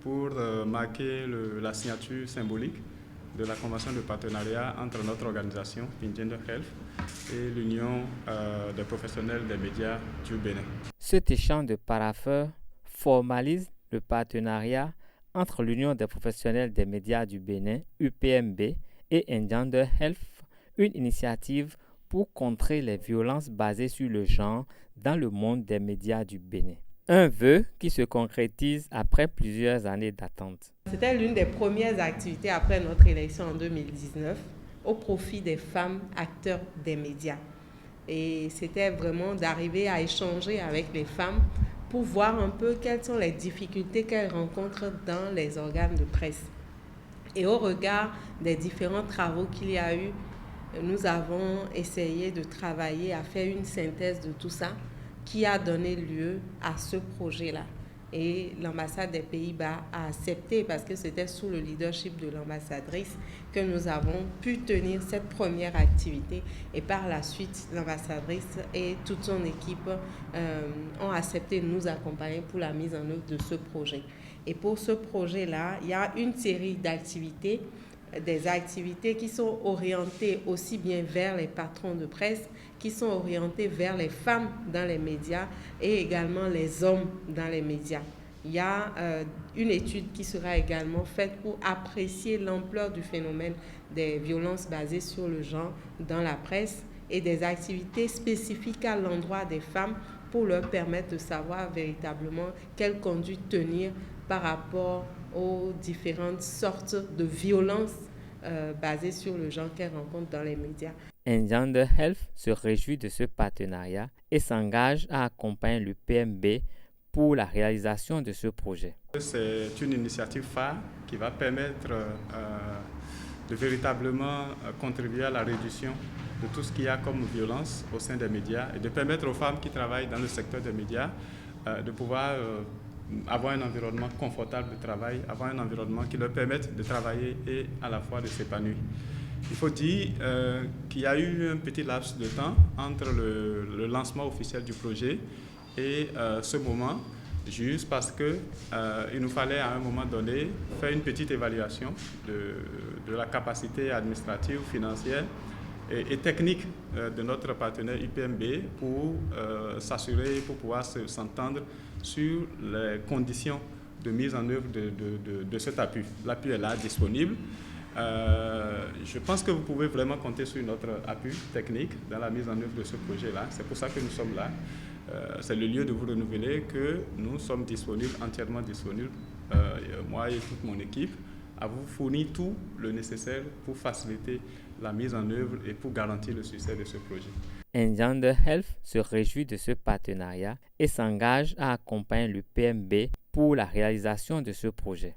pour marquer la signature symbolique de la convention de partenariat entre notre organisation, Ingender Health, et l'Union des professionnels des médias du Bénin. Cet échange de parapheurs formalise le partenariat entre l'Union des professionnels des médias du Bénin, UPMB, et Engender Health, une initiative pour contrer les violences basées sur le genre dans le monde des médias du Bénin. Un vœu qui se concrétise après plusieurs années d'attente. C'était l'une des premières activités après notre élection en 2019 au profit des femmes acteurs des médias. Et c'était vraiment d'arriver à échanger avec les femmes pour voir un peu quelles sont les difficultés qu'elles rencontrent dans les organes de presse. Et au regard des différents travaux qu'il y a eu, nous avons essayé de travailler à faire une synthèse de tout ça qui a donné lieu à ce projet-là. Et l'ambassade des Pays-Bas a accepté parce que c'était sous le leadership de l'ambassadrice que nous avons pu tenir cette première activité. Et par la suite, l'ambassadrice et toute son équipe ont accepté de nous accompagner pour la mise en œuvre de ce projet. Et pour ce projet-là, il y a une série d'activités, des activités qui sont orientées aussi bien vers les patrons de presse, qui sont orientées vers les femmes dans les médias et également les hommes dans les médias. Il y a une étude qui sera également faite pour apprécier l'ampleur du phénomène des violences basées sur le genre dans la presse et des activités spécifiques à l'endroit des femmes pour leur permettre de savoir véritablement quelle conduite tenir par rapport aux différentes sortes de violences basées sur le genre qu'elles rencontrent dans les médias. Engender Health se réjouit de ce partenariat et s'engage à accompagner le PMB pour la réalisation de ce projet. C'est une initiative phare qui va permettre de véritablement contribuer à la réduction de tout ce qu'il y a comme violence au sein des médias et de permettre aux femmes qui travaillent dans le secteur des médias de pouvoir avoir un environnement confortable de travail, avoir un environnement qui leur permette de travailler et à la fois de s'épanouir. Il faut dire qu'il y a eu un petit laps de temps entre le lancement officiel du projet et ce moment, juste parce qu'il nous fallait à un moment donné faire une petite évaluation de la capacité administrative, financière et technique de notre partenaire UPMB pour s'assurer, pour pouvoir s'entendre sur les conditions de mise en œuvre de cet appui. L'appui est là, disponible. Je pense que vous pouvez vraiment compter sur notre appui technique dans la mise en œuvre de ce projet-là. C'est pour ça que nous sommes là. C'est le lieu de vous renouveler que nous sommes disponibles, entièrement disponibles, moi et toute mon équipe, à vous fournir tout le nécessaire pour faciliter la mise en œuvre et pour garantir le succès de ce projet. Engender Health se réjouit de ce partenariat et s'engage à accompagner le PMB pour la réalisation de ce projet.